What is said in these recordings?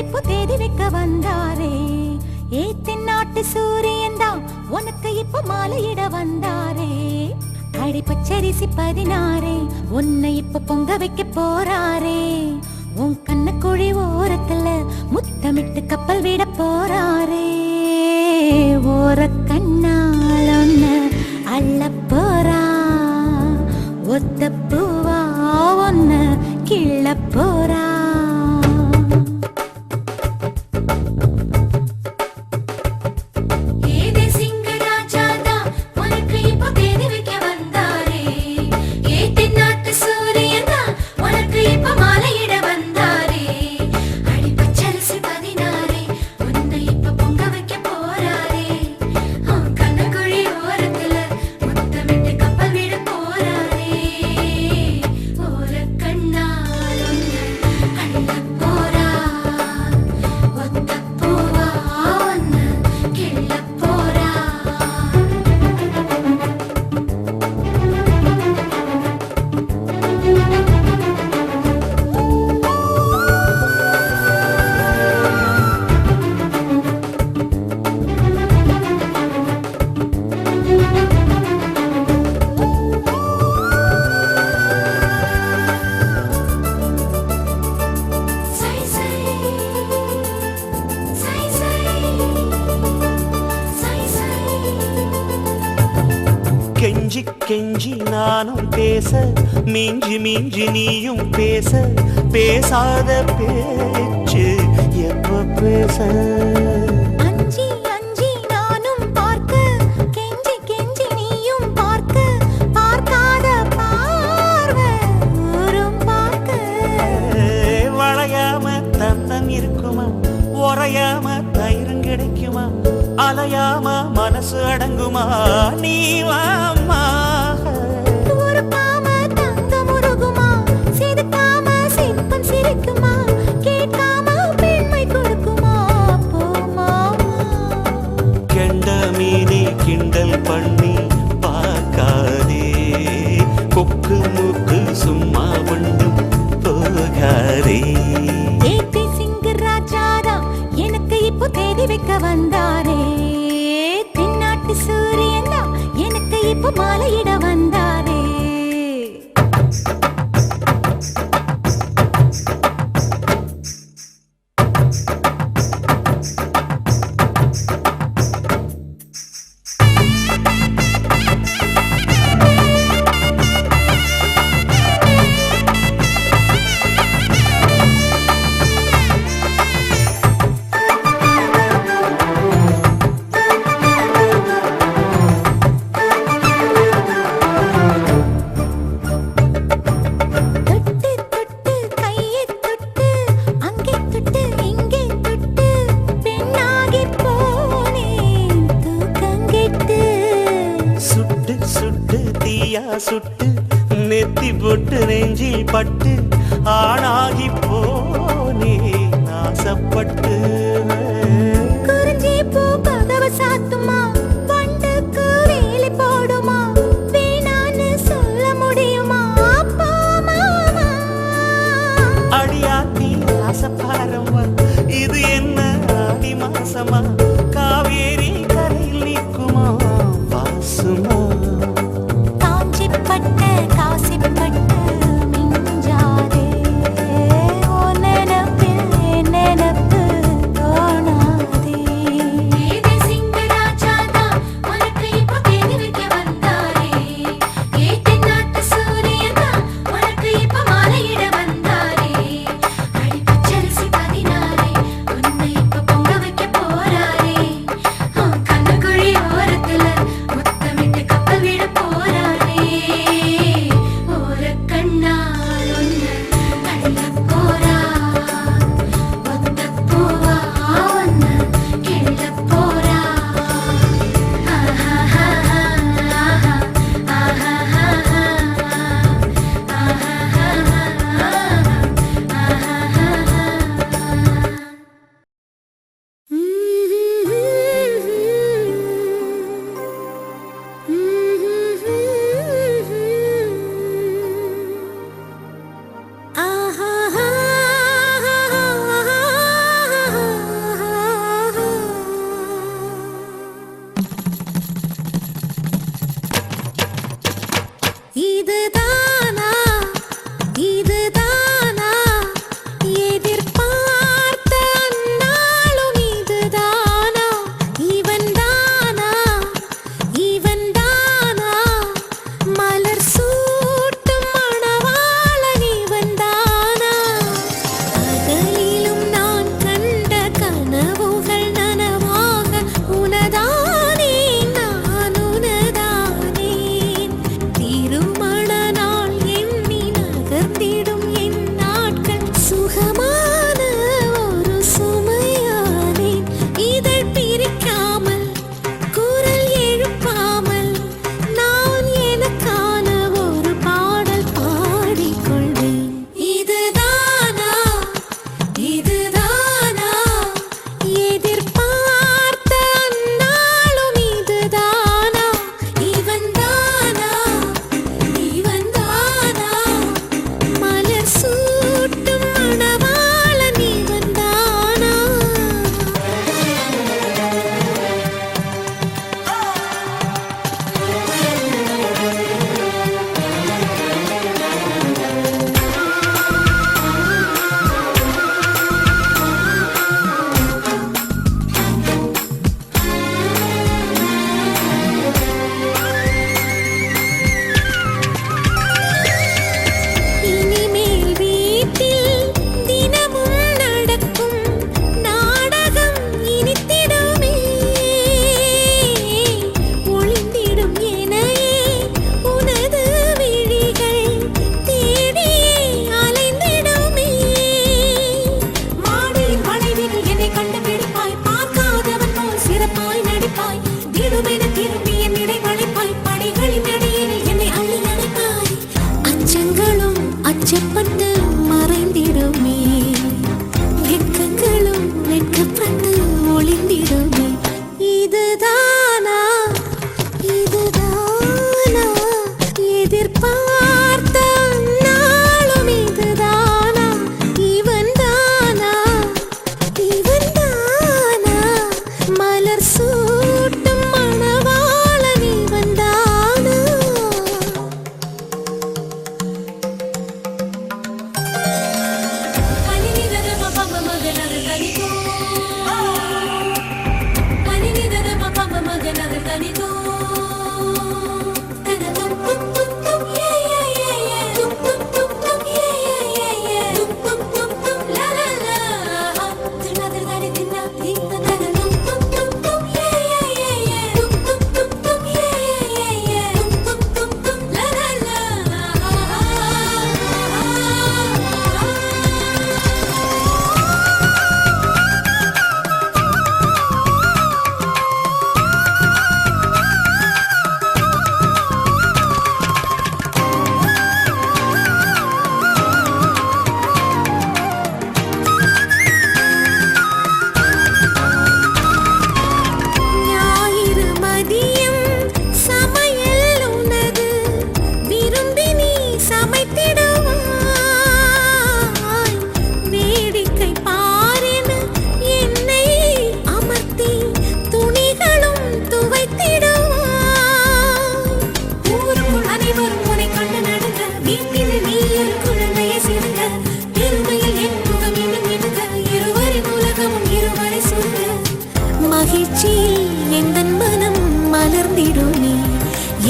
இப்போ தேதி வைக்க வந்தாரே. தென்னாட்டு சூரியன் தான் உனக்கு இப்போ மாலையிட வந்தாரே. அடி பச்சரிசி 16 உன்னை இப்போ பொங்க வைக்க போறாரே. உன் கண்ண குழி ஓரத்துல முத்தமிட்டு கப்பல் விட போறாரே. ஓர கண்ணால் ஒன்னு அள்ள போறா. ஒத்த பூவா ஒன்னு கிள்ள போறா. கெஞ்சி கெஞ்சி நானும் பேச, மிஞ்சி மிஞ்சி நீயும் பேச, பேசாத பேச்சு எப்ப பேச. அஞ்சி அஞ்சி நானும் பார்க்க, கெஞ்சி கெஞ்சி நீயும் பார்க்க, பார்க்காத பார்வை ஊரும் பார்க்க. வளையாம தந்தம் இருக்குமா, உறையாம தயிரும் கிடைக்குமா, அலையாம மனசு அடங்குமா, நீ வாமா. ஒரு பாம தங்கம் உருகுமா, சிரிக்காம சிற்பம் சிரிக்குமா, கேட்காம பெண்மை கொடுக்குமா, போமா. கெண்ட மீனே கிண்டல் பண்ணி பார்க்காதே, கொக்கு மூக்கு சும்மா ஒன்றும் போகாதே. எனக்கு இப்போ தேதி வைக்க வந்தாரே. தென்னாட்டு சூரியன் தான் எனக்கு இப்போ மாலையிட வந்தாரே. சுட்டு நெத்தி போட்டு நெஞ்சில் பட்டு ஆணாகி போனே நாசப்பட்டு. குறிஞ்சி பூ கதவை சாத்துமா, வண்டுக்கு வேலை போடுமா, வேணான்னு சொல்ல முடியுமா, போமா. அடியாத்தி ஆசப்பாரம்மா, இது என்ன ஆடி மாசமா, காவேரி கரையில் நிற்குமா வாசுமா. உன்னை இப்ப பொங்க வைக்க போறாரே. மகிழ்ச்சியில் எந்தன் மனம் மலர்ந்திடுமே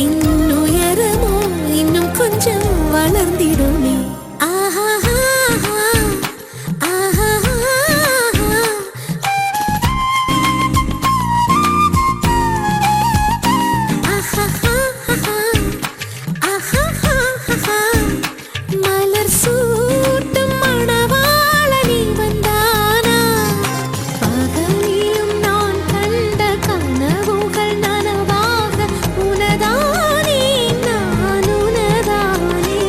என் உயரமோ இன்னும் கொஞ்சம் வளர்ந்திடுமே ஆஹா மலர் சூட்டும் மணவாளனி வந்தானா பகலிலும் நான் கண்ட கனவுகள் நனவாக உனதானே நான் உனதானே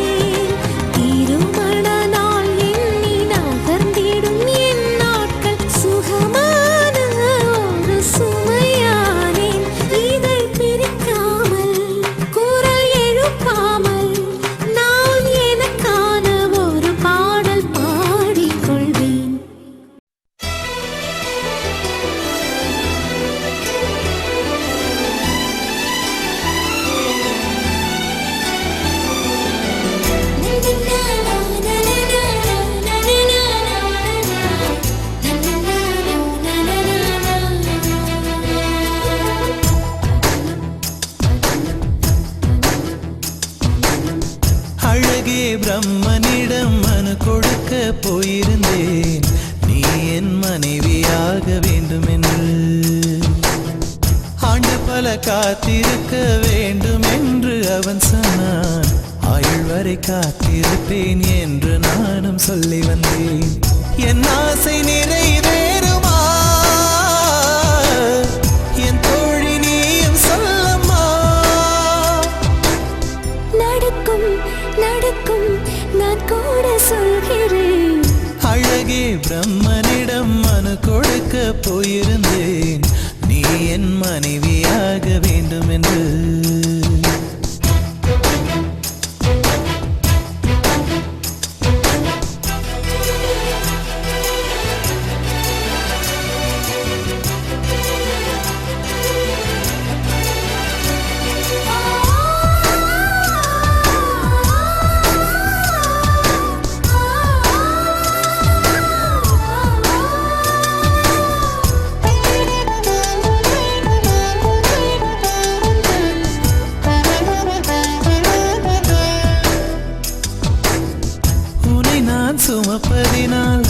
திருமண நாள் எண்ணி நகர்ந்திடும் என் நாட்கள் சுகமான ஒரு சுமையானேன் இதை பிரிக்காமல் குரல் எழுப்பாமல் நான் எனக்கான ஒரு பாடல் பாடிக்கொள்வேன் அழகே பிரம்மனிடம் மனு கொடுக்க போயிருந்தேன் நீ என் மனைவியாக வேண்டும் என்று ஆண்டு பல காத்திருக்க வேண்டும் என்று அவன் சொன்னான் ஆயுள் வரை காத்திருப்பேன் என்று நானும் சொல்லி வந்தேன் என் ஆசை நிறைவேறுமா என் தோழி நீயும் சொல்லம்மா நடக்கும் நடக்கும் நான் கூட சொல்கிறேன் அழகே பிரம்மனிடம் மனு கொடுக்க போயிருந்தேன் நீ என் மனைவியாக வேண்டும் என்று உன்னை நான் சுமப்பதினால்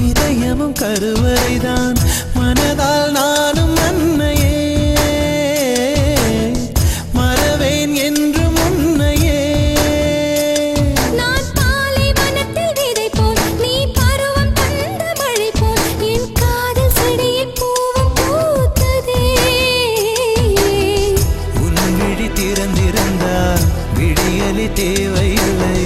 இதயமும் கருவறைதான் மனதால் நானும் அன்னையே மறவேன் என்றும் உன்னையே நான் பாலைவனத்தில் விதை போல் நீ பருவம் தந்த மழை போல் என் காதல் செடியில் பூவும் பூத்ததே உன் விழி திறந்திருந்தால் விடியலி தேவையில்லை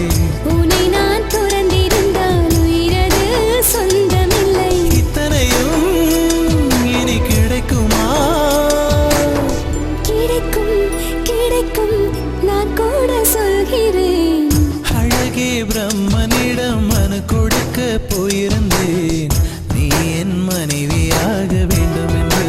உன்னை நான் துறந்திருந்தால் உயிரது சொந்தமில்லை இத்தனையும் இனி கிடைக்குமா கிடைக்கும் கிடைக்கும் நான் கூட சொல்கிறேன் அழகே பிரம்மனிடம் மனு கொடுக்க போயிருந்தேன் நீ என் மனைவியாக வேண்டும் என்று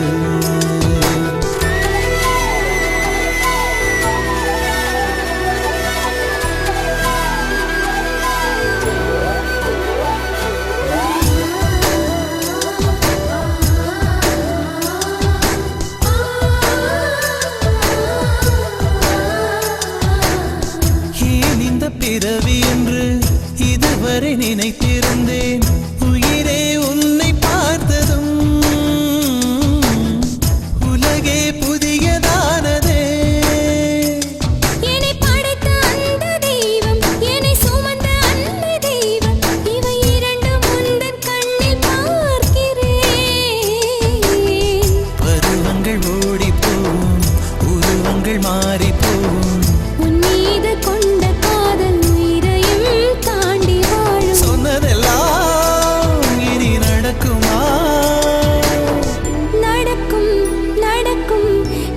ஏன் இந்த பிறவி என்று இதுவரை நினைத்திருந்தேன் உயிரே உன்னை பார்த்ததும் உலகே புதியதானதே என்னை படைத்த அந்த தெய்வம் என்னை சுமந்த அந்த தெய்வம் இவை இரண்டும் உந்தன் கண்ணில் பார்க்கிறேன் பருவங்கள் ஓடிப்போம் உருவங்கள் மாறிப்போம் உன் மீது கொண்ட காதல் உயிரையும் தாண்டி வாழும் சொன்னதெல்லாம் இனி நடக்குமா நடக்கும் நடக்கும்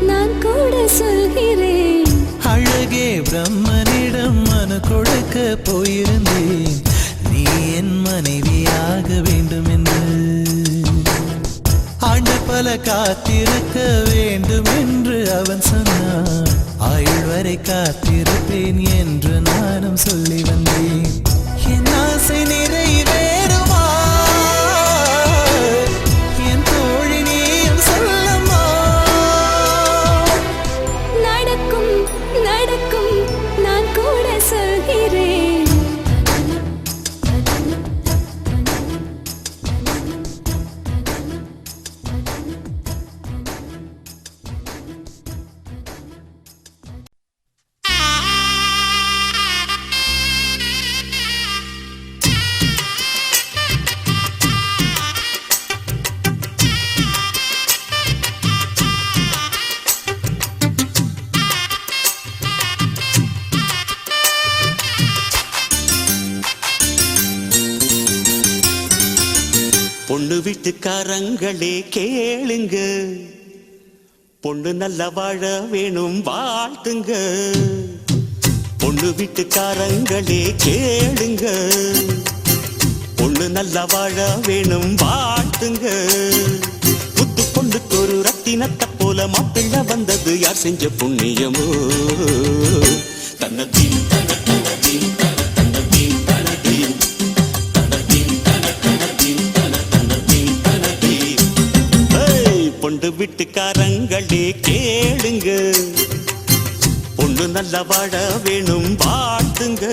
நான் கூட சொல்கிறேன் அழகே பிரம்மனிடம் மனு கொடுக்க போயிருந்தேன் நீ என் மனைவியாக வேண்டும் என்று ஆண்டு பல காத்திருக்க வேண்டும் என்று அவன் சொன்னான் ஆயுள் வரை காத்திருப்பேன் என்று நானும் சொல்லி வந்தேன் என் ஆசை நிறைவேறுமா என் தோழி நீயும் சொல்லம்மா பொண்ணு வீட்டுக்காரங்களே கேளுங்க, பொண்ணு நல்ல வாழ வேணும் வாழ்த்துங்க. பொண்ணு வீட்டுக்காரங்களே கேளுங்க, பொண்ணு நல்ல வாழ வேணும் வாழ்த்துங்க. புத்து பொண்ணுக்கு ஒரு ரத்தினத்தை போல மாப்பிள்ளை வந்தது யார் செஞ்ச புண்ணியமோ. தன்னதீன் தன தன்னதீன் தன தன்னதீன் தனதீன் தனதீன் தன தன்னதீன் தன தன்னதீன் தனதீன். பொண்ணு வீட்டுக்காரங்களே கேளுங்க, பொண்ணு நல்ல வாழ வேணும் வாழ்த்துங்க.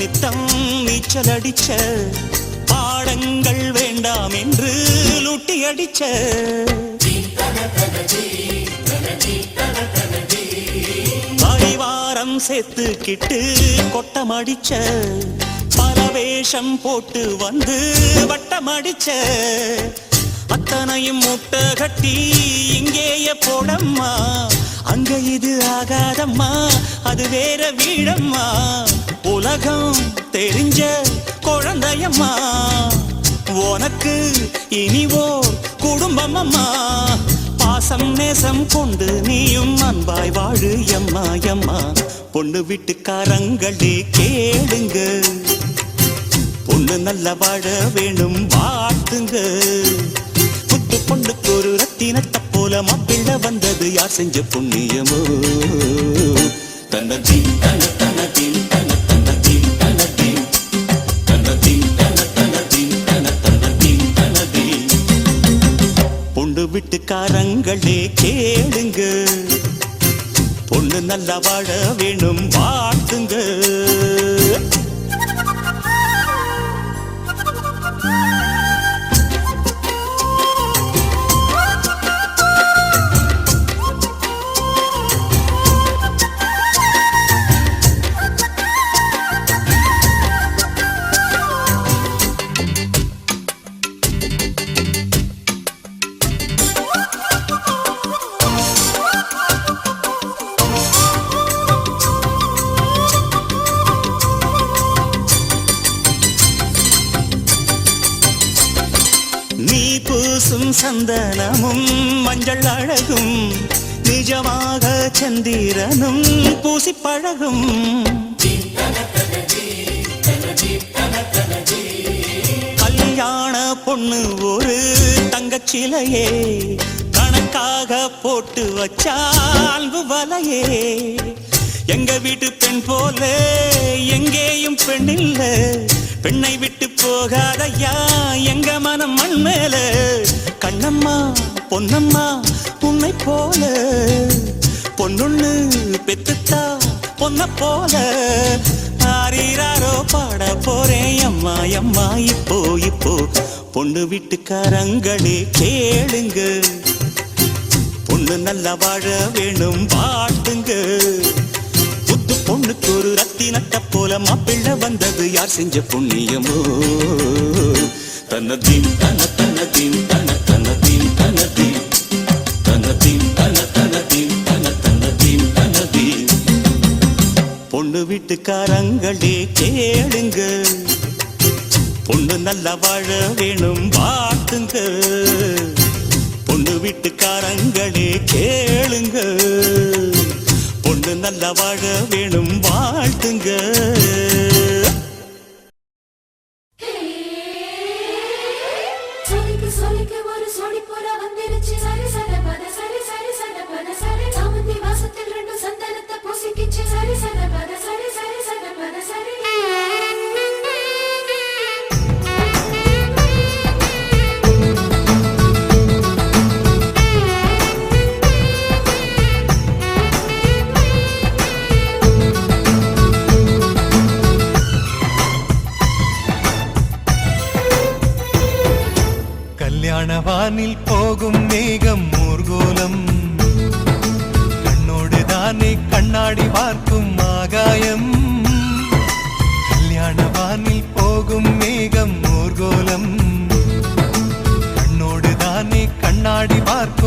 நித்தம் நீச்சல் அடிச்ச பாடங்கள் வேண்டாம் என்று லூட்டி அடிச்ச பரிவாரம் சேர்த்துக்கிட்டு கொட்டம் அடிச்ச பல வேஷம் போட்டு வந்து வட்டம் அடிச்ச அத்தனையும் முட்டை கட்டி இங்கேயே போடம்மா, அங்க இது ஆகாதம்மா அது வேற வீடம்மா. உலகம் தெரிஞ்ச குழந்தையம்மா, உனக்கு இனிவோ குடும்பமம்மா. பாசம் நேசம் கொண்டு நீயும் அன்பாய் வாழு எம்மா எம்மா. பொண்ணு வீட்டுக்காரங்களே கேளுங்க, பொண்ணு நல்ல வாழ வேணும் வாழ்த்துங்க. புத்து பொண்ணுக்கு ஒரு ரத்தினத்தை போல மாப்பிள்ளை வந்தது யார் செஞ்ச புண்ணியமோ. தன்னதீன் தன தன்னதீன் தன தன்னதீன் தனதீன் தன்னதீன் தன தன்னதீன் தன தன்னதீன் தனதீன். பொண்ணு வீட்டுக்காரங்களே கேளுங்க, பொண்ணு நல்லா வாழ வேணும் வாழ்த்துங்க. நீ பூசும் சந்தனமும் மஞ்சள் அழகும் நிஜமாக சந்திரனும் பூசி பழகும். கல்யாண பொண்ணு ஒரு தங்கச்சிலையே கணக்காக போட்டு வச்சால் வலையே. எங்க வீட்டு பெண் போல எங்கேயும் பெண் இல்ல, பெண்ணை விட்டு போகாதையா எங்க மனம் மண் மேல. கண்ணம்மா பொன்னம்மா உன்னை போல பொண்ணுன்னு பெத்துத்தா பொன்ன போல. ஆரீராரோ பாட போறேன் அம்மா அம்மா இப்போ இப்போ. பொண்ணு வீட்டுக்காரங்களே கேளுங்க, பொண்ணு நல்லா வாழ வேணும் வாழ்த்துங்க. புத்து பொண்ணுக்கு ஒரு ரத்தினத்தை போல மாப்பிள்ளை வந்தது யார் செஞ்ச புண்ணியமோ. தன்னதீன் தன தன்னதீன் தன தன்னதீன் தனதீன் தன்னதீன் தன தன்னதீன் தன தன்னதீன் தனதீன். பொண்ணு வீட்டுக்காரங்களே கேளுங்க, பொண்ணு நல்லா வாழ வேணும் வாழ்த்துங்க. பொண்ணு வீட்டுக்காரங்களே கேளுங்க, பொண்ணு நல்லா வாழ வேணும் வாழ்த்துங்க. சொல்லிக்கு ஒரு சோடி போல வந்துருச்சு சரி சத பத சரி சரி சத பத சரி. சாமந்தி வாசத்தில் ரெண்டு சந்தனத்தை பூசிக்கிச்சு சரி சத பத சரி சரி சத பத சரி. கல்யாண வானில் போகும் மேகம் ஊர்கோலம் கண்ணோடு தானே கண்ணாடி பார்க்கும் ஆகாயம் கல்யாண வானில் போகும் மேகம் ஊர்கோலம் கண்ணோடு தானே கண்ணாடி பார்க்கும்